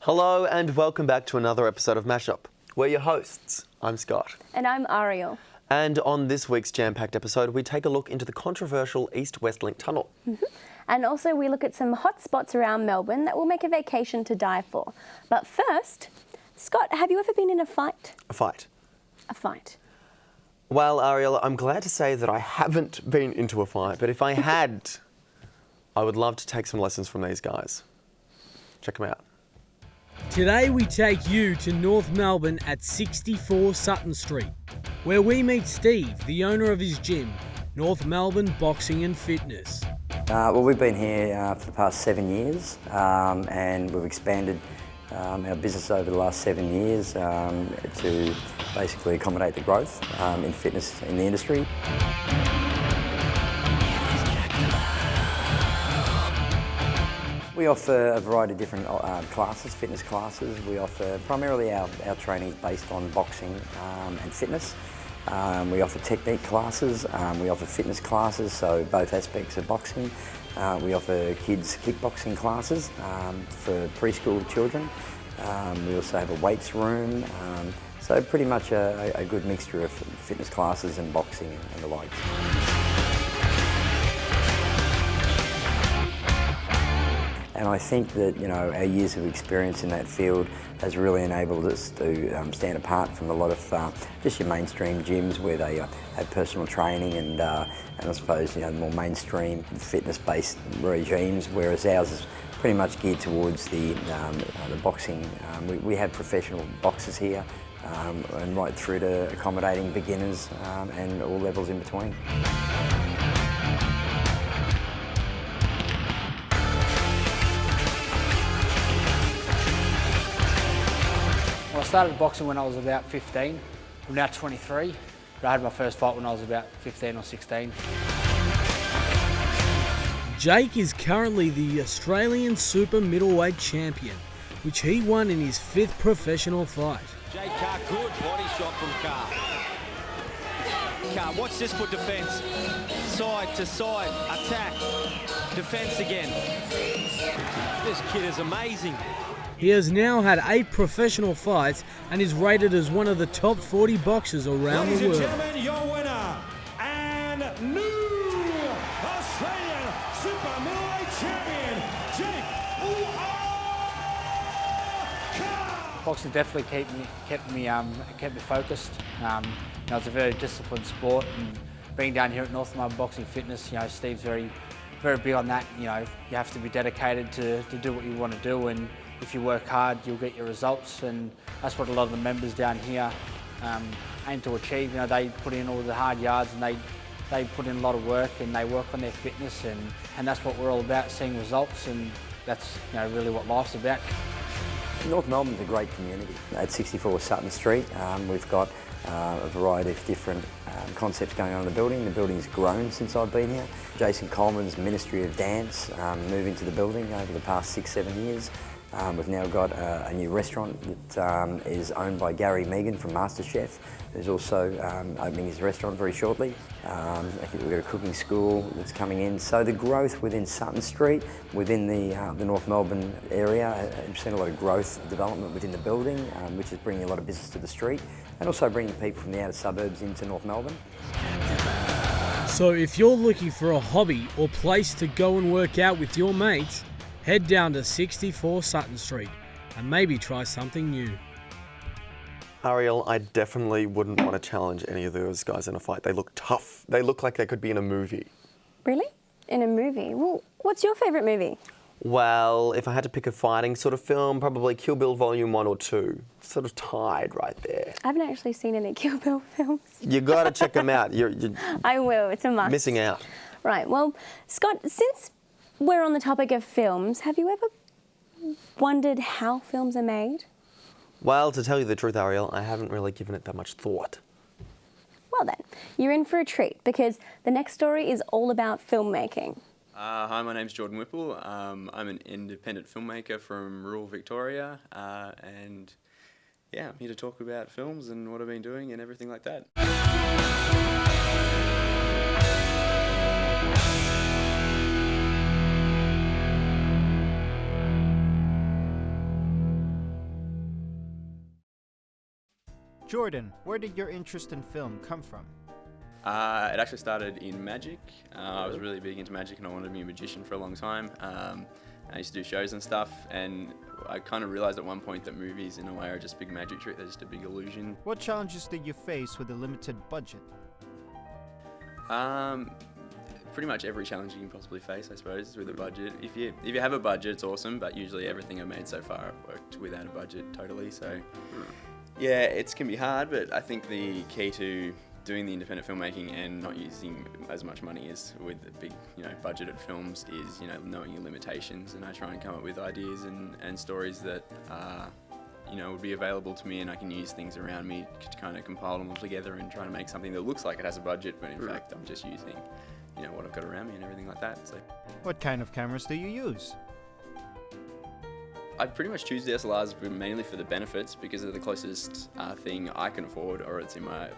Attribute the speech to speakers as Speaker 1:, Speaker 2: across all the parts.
Speaker 1: Hello and welcome back to another episode of Mashup. We're your hosts. I'm Scott.
Speaker 2: And I'm Ariel.
Speaker 1: And on this week's jam-packed episode, we take a look into the controversial East-West Link Tunnel.
Speaker 2: And also we look at some hot spots around Melbourne that will make a vacation to die for. But first, Scott, have you ever been in a fight?
Speaker 1: A fight.
Speaker 2: A fight.
Speaker 1: Well, Ariel, I'm glad to say that I haven't been into a fight, but if I had, I would love to take some lessons from these guys. Check them out.
Speaker 3: Today we take you to North Melbourne at 64 Sutton Street, where we meet Steve, the owner of his gym, North Melbourne Boxing and Fitness.
Speaker 4: Well, we've been here for the past 7 years and we've expanded our business over the last 7 years to basically accommodate the growth in fitness in the industry. We offer a variety of different classes, fitness classes. We offer primarily our training is based on boxing and fitness. We offer technique classes, we offer fitness classes, so both aspects of boxing. We offer kids kickboxing classes for preschool children. We also have a weights room, so pretty much a good mixture of fitness classes and boxing and the likes. And I think that, you know, our years of experience in that field has really enabled us to stand apart from a lot of just your mainstream gyms where they have personal training and I suppose, you know, more mainstream fitness-based regimes, whereas ours is pretty much geared towards the boxing. We have professional boxers here and right through to accommodating beginners and all levels in between.
Speaker 5: Well, I started boxing when I was about 15. I'm now 23, but I had my first fight when I was about 15 or 16.
Speaker 3: Jake is currently the Australian Super Middleweight Champion, which he won in his 5th professional fight.
Speaker 6: Jake Carr, good body shot from Carr. Carr, watch this for defence. Side to side, attack, defence again. This kid is amazing.
Speaker 3: He has now had 8 professional fights and is rated as one of the top 40 boxers around the world.
Speaker 7: Ladies and gentlemen, your winner and new Australian Super Middleweight Champion, Jake Carr.
Speaker 5: Boxing definitely kept me focused. You know, it's a very disciplined sport, and being down here at North Melbourne Boxing Fitness, you know, Steve's very big on that. You know, you have to be dedicated to do what you want to do, and if you work hard, you'll get your results, and that's what a lot of the members down here aim to achieve. You know, they put in all the hard yards, and they put in a lot of work, and they work on their fitness, and that's what we're all about, seeing results, and that's, you know, really what life's about.
Speaker 4: North Melbourne's a great community. At 64 Sutton Street, we've got a variety of different concepts going on in the building. The building's grown since I've been here. Jason Coleman's Ministry of Dance moved into the building over the past 6-7 years. We've now got a new restaurant that is owned by Gary Megan from MasterChef, who's also opening his restaurant very shortly. I think we've got a cooking school that's coming in. So the growth within Sutton Street, within the North Melbourne area, we've seen a lot of growth development within the building, which is bringing a lot of business to the street, and also bringing people from the outer suburbs into North Melbourne.
Speaker 3: So if you're looking for a hobby or place to go and work out with your mates, head down to 64 Sutton Street and maybe try something new.
Speaker 1: Ariel, I definitely wouldn't want to challenge any of those guys in a fight. They look tough. They look like they could be in a movie.
Speaker 2: Really? In a movie? Well, what's your favourite movie?
Speaker 1: Well, if I had to pick a fighting sort of film, probably Kill Bill Volume 1 or 2. Sort of tied right there.
Speaker 2: I haven't actually seen any Kill Bill films.
Speaker 1: You got to check them out. You're
Speaker 2: I will, it's a must.
Speaker 1: missing out.
Speaker 2: Right, well, Scott, since we're on the topic of films, have you ever wondered how films are made?
Speaker 1: Well, to tell you the truth, Ariel, I haven't really given it that much thought.
Speaker 2: Well then, you're in for a treat because the next story is all about filmmaking.
Speaker 8: Hi, my name's Jordan Whipple. I'm an independent filmmaker from rural Victoria, and yeah, I'm here to talk about films and what I've been doing and everything like that.
Speaker 9: Jordan, where did your interest in film come from?
Speaker 8: It actually started in magic. I was really big into magic and I wanted to be a magician for a long time. I used to do shows and stuff, and I kind of realized at one point that movies in a way are just a big magic trick, they're just a big illusion.
Speaker 9: What challenges did you face with a limited budget?
Speaker 8: Pretty much every challenge you can possibly face, I suppose, with a budget. If you have a budget, it's awesome, but usually everything I've made so far I've worked without a budget totally. So yeah, it can be hard, but I think the key to doing the independent filmmaking and not using as much money as with the big, budgeted films is, knowing your limitations. And I try and come up with ideas and stories that would be available to me, and I can use things around me to kind of compile them all together and try to make something that looks like it has a budget, but in fact I'm just using, what I've got around me and everything like that. So,
Speaker 9: what kind of cameras do you use?
Speaker 8: I pretty much choose the SLRs mainly for the benefits because they're the closest thing I can afford, or it's in my,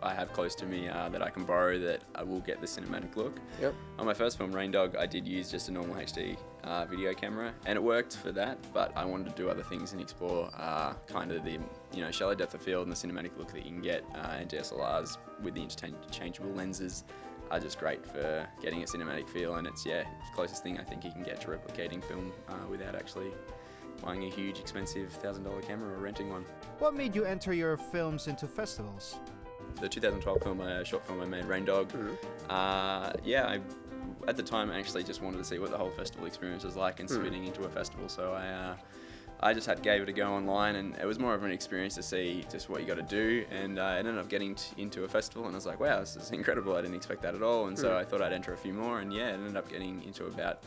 Speaker 8: I have close to me that I can borrow that I will get the cinematic look.
Speaker 1: Yep.
Speaker 8: On my first film, Rain Dog, I did use just a normal HD video camera, and it worked for that, but I wanted to do other things and explore kind of the shallow depth of field and the cinematic look that you can get, and DSLRs with the interchangeable lenses are just great for getting a cinematic feel, and it's the closest thing I think you can get to replicating film without actually buying a huge expensive $1,000 camera or renting one.
Speaker 9: What made you enter your films into festivals?
Speaker 8: The 2012 film, short film I made, Rain Dog. I at the time actually just wanted to see what the whole festival experience was like and submitting into a festival. So I just gave it a go online, and it was more of an experience to see just what you got to do. And I ended up getting into a festival, and I was like, wow, this is incredible. I didn't expect that at all. And so I thought I'd enter a few more, and it ended up getting into about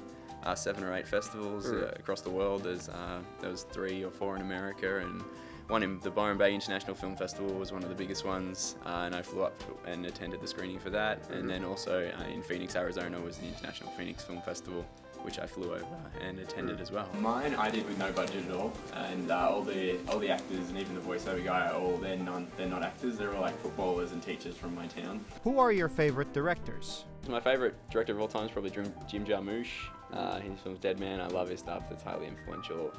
Speaker 8: 7 or 8 festivals across the world. There was 3 or 4 in America, and one in the Byron Bay International Film Festival was one of the biggest ones, and I flew up and attended the screening for that. And then also in Phoenix, Arizona was the International Phoenix Film Festival, which I flew over and attended as well. Mine I did with no budget at all, and all the actors and even the voiceover guy they're not actors, they're all like footballers and teachers from my town.
Speaker 9: Who are your favorite directors?
Speaker 8: My favourite director of all time is probably Jim Jarmusch. His film's Dead Man. I love his stuff. It's highly influential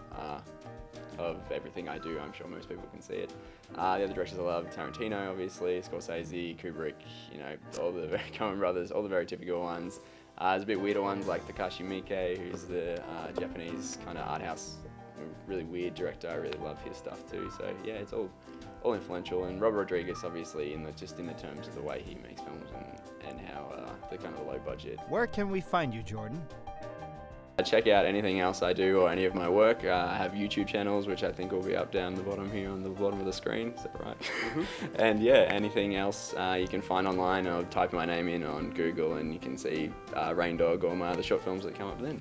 Speaker 8: of everything I do. I'm sure most people can see it. The other directors I love, Tarantino, obviously, Scorsese, Kubrick, all the Coen brothers, all the very typical ones. There's a bit weirder ones like Takashi Miike, who's the Japanese kind of art house, really weird director. I really love his stuff too. So yeah, it's all influential. And Robert Rodriguez, obviously, in the terms of the way he makes films and how the kind of low budget.
Speaker 9: Where can we find you, Jordan?
Speaker 8: Check out anything else I do or any of my work. I have YouTube channels, which I think will be up down the bottom here on the bottom of the screen. Is that right? And anything else you can find online, or type my name in on Google and you can see Rain Dog or my other short films that come up then.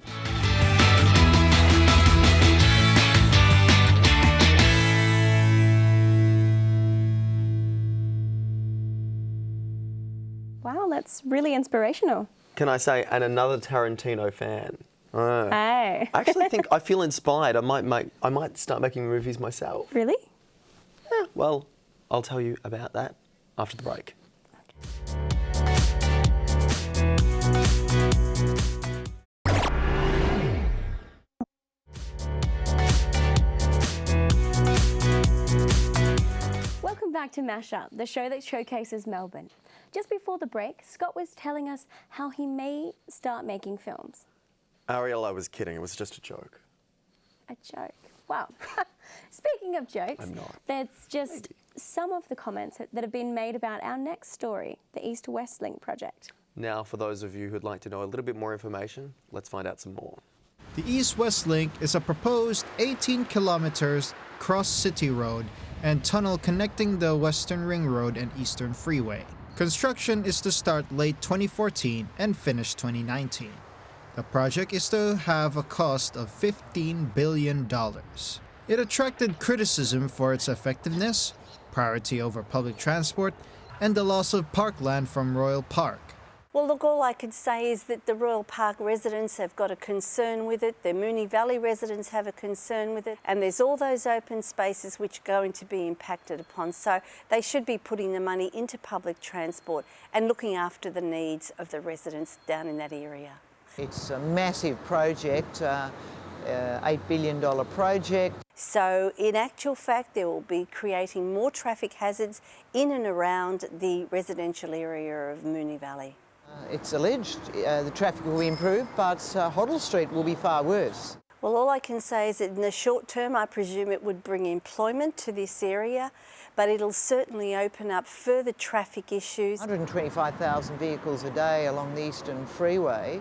Speaker 2: Wow, that's really inspirational.
Speaker 1: Can I say, and another Tarantino fan.
Speaker 2: Hey.
Speaker 1: I actually think I feel inspired. I might start making movies myself.
Speaker 2: Really?
Speaker 1: Yeah, well, I'll tell you about that after the break.
Speaker 2: Welcome back to Mashup, the show that showcases Melbourne. Just before the break, Scott was telling us how he may start making films.
Speaker 1: Ariel, I was kidding. It was just a joke.
Speaker 2: A joke. Wow. Speaking of jokes,
Speaker 1: I'm not.
Speaker 2: there's just some of the comments that have been made about our next story, the East-West Link project.
Speaker 1: Now, for those of you who'd like to know a little bit more information, let's find out some more.
Speaker 9: The East-West Link is a proposed 18 kilometers cross-city road and tunnel connecting the Western Ring Road and Eastern Freeway. Construction is to start late 2014 and finish 2019. The project is to have a cost of $15 billion. It attracted criticism for its effectiveness, priority over public transport, and the loss of parkland from Royal Park.
Speaker 10: Well, look, all I could say is that the Royal Park residents have got a concern with it, the Moonee Valley residents have a concern with it, and there's all those open spaces which are going to be impacted upon. So they should be putting the money into public transport and looking after the needs of the residents down in that area.
Speaker 11: It's a massive project, $8 billion project.
Speaker 10: So in actual fact, there will be creating more traffic hazards in and around the residential area of Moonee Valley.
Speaker 11: It's alleged the traffic will be improved, but Hoddle Street will be far worse.
Speaker 10: Well, all I can say is that in the short term, I presume it would bring employment to this area, but it'll certainly open up further traffic issues.
Speaker 11: 125,000 vehicles a day along the Eastern Freeway.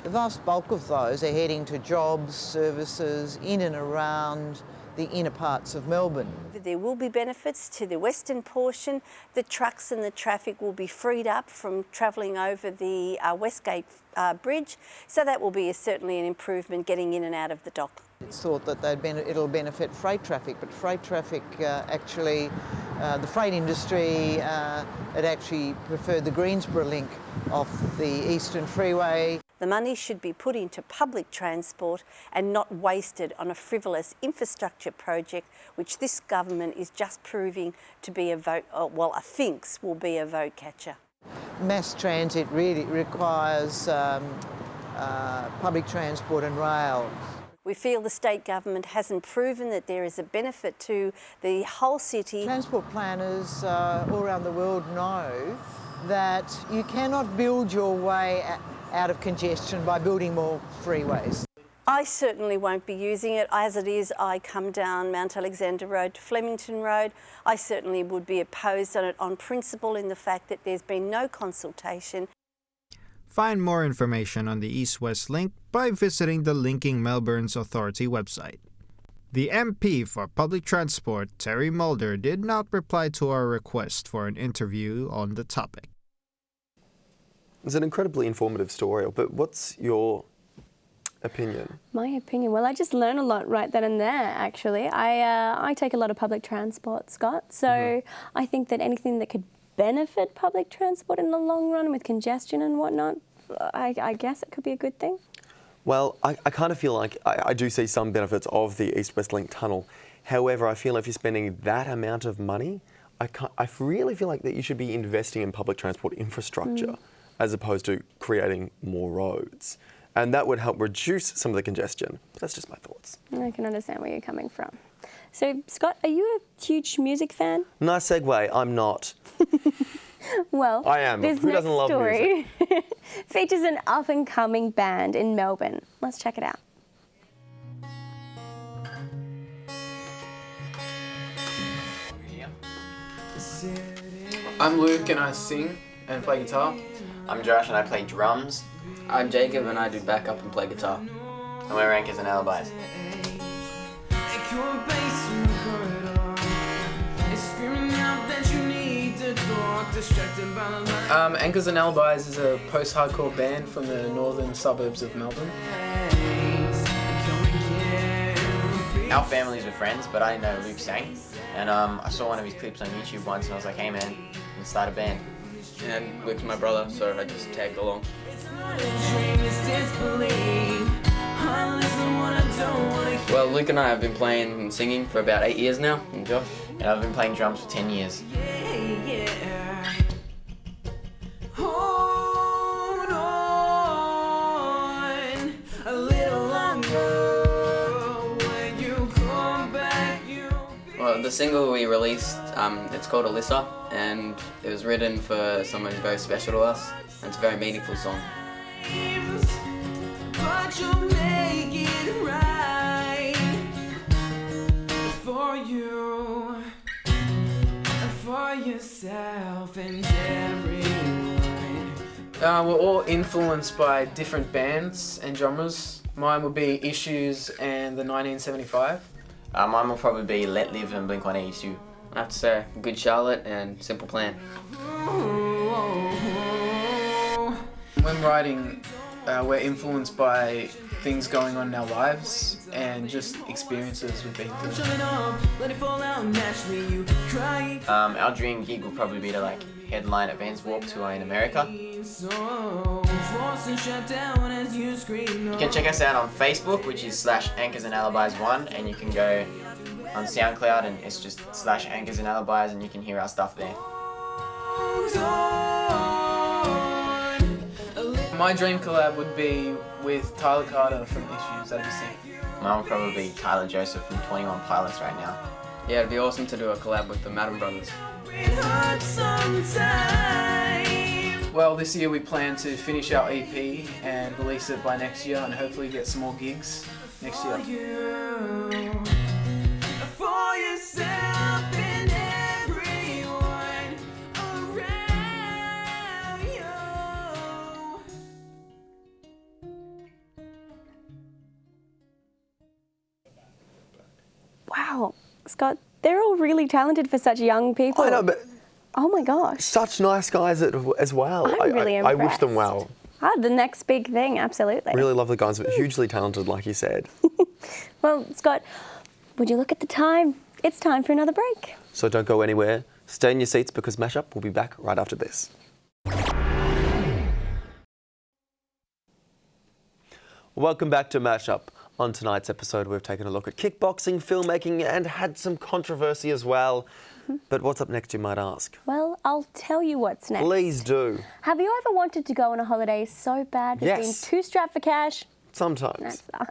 Speaker 11: The vast bulk of those are heading to jobs, services in and around the inner parts of Melbourne.
Speaker 10: There will be benefits to the western portion. The trucks and the traffic will be freed up from travelling over the Westgate Bridge, so that will be certainly an improvement getting in and out of the dock.
Speaker 11: It's thought that it'll benefit freight traffic, but freight traffic actually, the freight industry had actually preferred the Greensboro link off the Eastern Freeway.
Speaker 10: The money should be put into public transport and not wasted on a frivolous infrastructure project, which this government is just proving to be thinks will be a vote catcher.
Speaker 11: Mass transit really requires public transport and rail.
Speaker 10: We feel the state government hasn't proven that there is a benefit to the whole city.
Speaker 11: Transport planners all around the world know that you cannot build your way out of congestion by building more freeways.
Speaker 10: I certainly won't be using it. As it is, I come down Mount Alexander Road to Flemington Road. I certainly would be opposed on it on principle in the fact that there's been no consultation.
Speaker 9: Find more information on the East-West link by visiting the Linking Melbourne's Authority website. The MP for Public Transport, Terry Mulder, did not reply to our request for an interview on the topic.
Speaker 1: It's an incredibly informative story, but what's your opinion?
Speaker 2: My opinion? Well, I just learned a lot right then and there, actually. I take a lot of public transport, Scott, so I think that anything that could benefit public transport in the long run with congestion and whatnot, I guess it could be a good thing.
Speaker 1: Well, I kind of feel like I do see some benefits of the East-West Link tunnel. However, I feel if you're spending that amount of money, I really feel like that you should be investing in public transport infrastructure as opposed to creating more roads. And that would help reduce some of the congestion. That's just my thoughts.
Speaker 2: I can understand where you're coming from. So, Scott, are you a huge music fan?
Speaker 1: Nice segue. I'm not.
Speaker 2: Well,
Speaker 1: I am.
Speaker 2: This
Speaker 1: Who
Speaker 2: next
Speaker 1: doesn't love
Speaker 2: story
Speaker 1: music?
Speaker 2: features an up-and-coming band in Melbourne. Let's check it out.
Speaker 12: I'm Luke and I sing and play guitar.
Speaker 13: I'm Josh and I play drums.
Speaker 14: I'm Jacob and I do backup and play guitar.
Speaker 13: And we're Anchors and Alibis.
Speaker 12: Anchors and Alibis is a post-hardcore band from the northern suburbs of Melbourne.
Speaker 13: Our families were friends, but I didn't know Luke sang. And I saw one of his clips on YouTube once and I was like, hey man, let's start a band.
Speaker 14: And Luke's my brother, so I just tagged along. Well, Luke and I have been playing and singing for about 8 years now, and Josh?
Speaker 13: And I've been playing drums for 10 years.
Speaker 14: Well, the single we released, it's called Alyssa, and it was written for someone very special to us, and it's a very meaningful song. But you'll make it right
Speaker 12: for you, for yourself and everyone. We're all influenced by different bands and genres. Mine would be Issues and the 1975.
Speaker 13: Mine will probably be Let Live and Blink-182.
Speaker 14: I have to say, Good Charlotte and Simple Plan.
Speaker 12: When writing, we're influenced by things going on in our lives and just experiences we've been through.
Speaker 13: Our dream gig will probably be to like headline at Vans Warped Tour in America. You can check us out on Facebook, which is /Anchors and Alibis 1, and you can go on SoundCloud and it's just /Anchors and Alibis and you can hear our stuff there.
Speaker 12: My dream collab would be with Tyler Carter from Issues, that'd be sick.
Speaker 13: Mine will probably be Tyler Joseph from 21 Pilots right now.
Speaker 14: Yeah, it'd be awesome to do a collab with the Madden Brothers.
Speaker 12: Well, this year we plan to finish our EP and release it by next year, and hopefully get some more gigs next year.
Speaker 15: For yourself and everyone around you.
Speaker 2: Wow, Scott, they're all really talented for such young people.
Speaker 1: I know, but
Speaker 2: oh my gosh.
Speaker 1: such nice guys as well.
Speaker 2: I'm really
Speaker 1: I wish them
Speaker 2: impressed.
Speaker 1: well.
Speaker 2: The next big thing, absolutely.
Speaker 1: Really lovely guys, but hugely talented, like you said.
Speaker 2: Well, Scott, would you look at the time? It's time for another break.
Speaker 1: So don't go anywhere. Stay in your seats because Mashup will be back right after this. Welcome back to Mashup. On tonight's episode, we've taken a look at kickboxing, filmmaking, and had some controversy as well. But what's up next, you might ask?
Speaker 2: Well, I'll tell you what's next.
Speaker 1: Please do.
Speaker 2: Have you ever wanted to go on a holiday so bad but been
Speaker 1: Yes.
Speaker 2: too strapped for cash?
Speaker 1: Sometimes.
Speaker 2: That's us.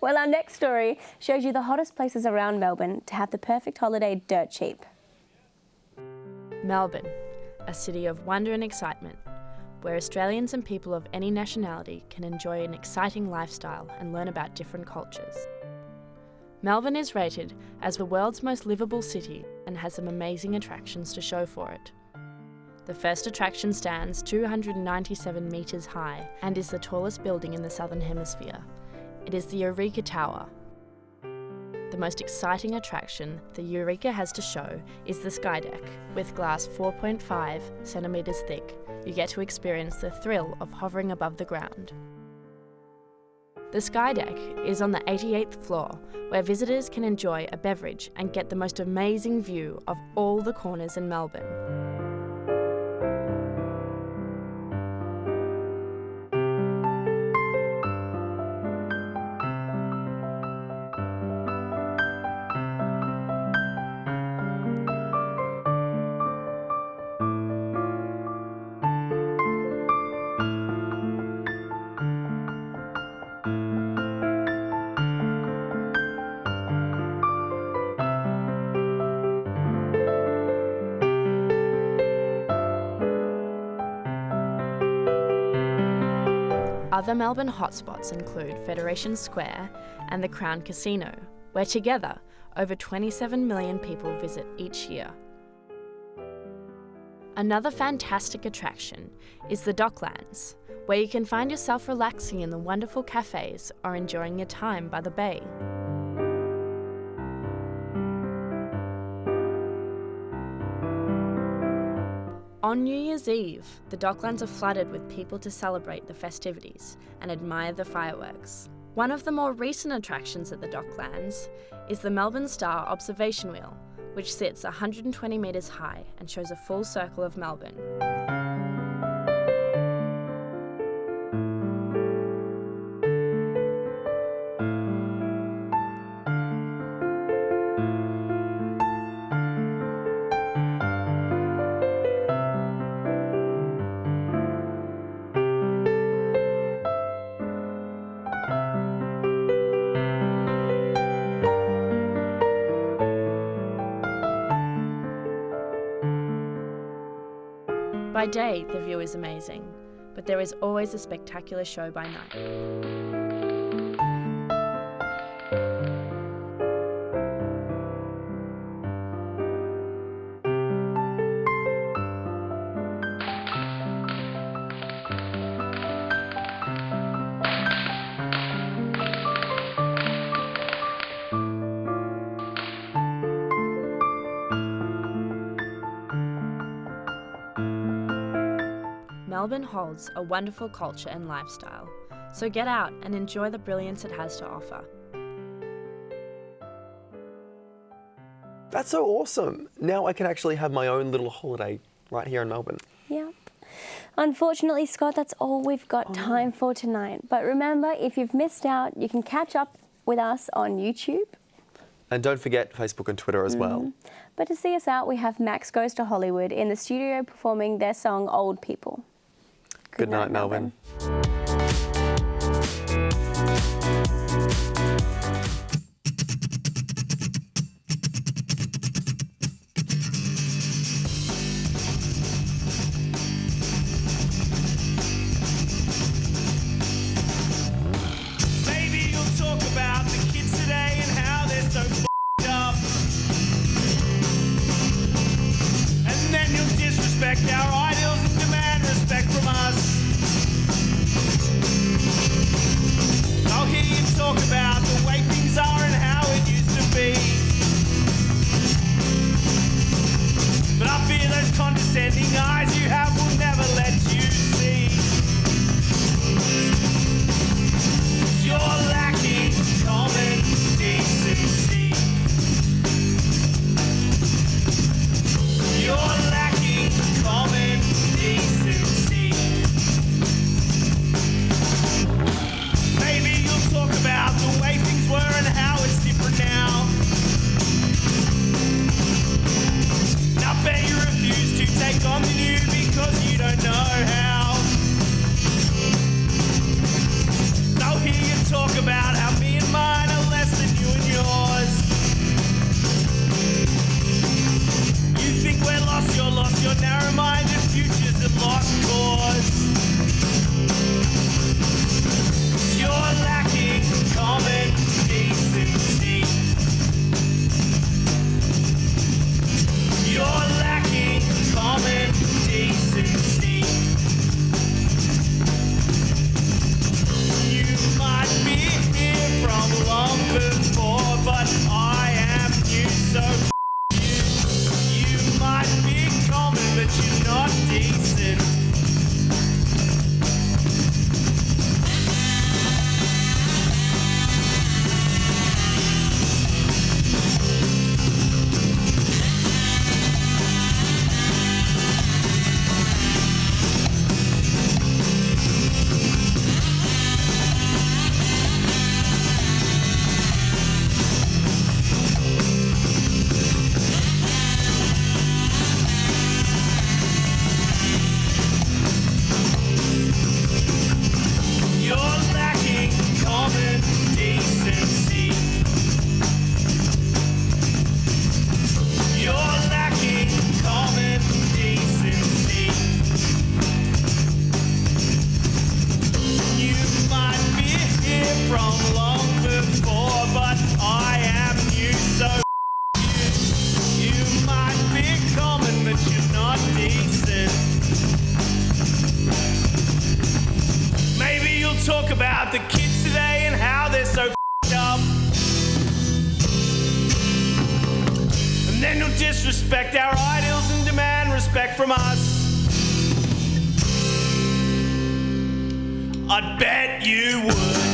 Speaker 2: Well, our next story shows you the hottest places around Melbourne to have the perfect holiday dirt cheap.
Speaker 16: Melbourne, a city of wonder and excitement, where Australians and people of any nationality can enjoy an exciting lifestyle and learn about different cultures. Melbourne is rated as the world's most livable city and has some amazing attractions to show for it. The first attraction stands 297 metres high and is the tallest building in the Southern Hemisphere. It is the Eureka Tower. The most exciting attraction the Eureka has to show is the Skydeck. With glass 4.5 centimetres thick, you get to experience the thrill of hovering above the ground. The Skydeck is on the 88th floor, where visitors can enjoy a beverage and get the most amazing view of all the corners in Melbourne. Other Melbourne hotspots include Federation Square and the Crown Casino, where together over 27 million people visit each year. Another fantastic attraction is the Docklands, where you can find yourself relaxing in the wonderful cafes or enjoying your time by the bay. On New Year's Eve, the Docklands are flooded with people to celebrate the festivities and admire the fireworks. One of the more recent attractions at the Docklands is the Melbourne Star Observation Wheel, which sits 120 metres high and shows a full circle of Melbourne. By day, the view is amazing, but there is always a spectacular show by night. Melbourne holds a wonderful culture and lifestyle, so get out and enjoy the brilliance it has to offer.
Speaker 1: That's so awesome. Now I can actually have my own little holiday right here in Melbourne.
Speaker 2: Yeah. Unfortunately, Scott, that's all we've got time for tonight. But remember, if you've missed out, you can catch up with us on YouTube.
Speaker 1: And don't forget Facebook and Twitter as well.
Speaker 2: But to see us out, we have Max Goes to Hollywood in the studio performing their song Old People.
Speaker 1: Good night, Melbourne.
Speaker 15: condescending eyes you have will never let you see. You're lacking common decency. You're lacking common decency. Maybe you'll talk about the way things were and how it's different now. And I bet you refuse to take on the new because you don't know how. I'll hear you talk about how me and mine are less than you and yours. You think we're lost, you're narrow-minded, future's a lost cause. You're lacking common decency. You're lacking common decency. You might be here from long before, but I am new, so you might be common, but you're not decent. You're lacking common decency. You're lacking common decency. You might be here from long before, but I am new, so you might be common, but you're not decent. Maybe you'll talk about the kids today and how they're so f***ed up. And then you'll disrespect our ideals and demand respect from us. I'd bet you would.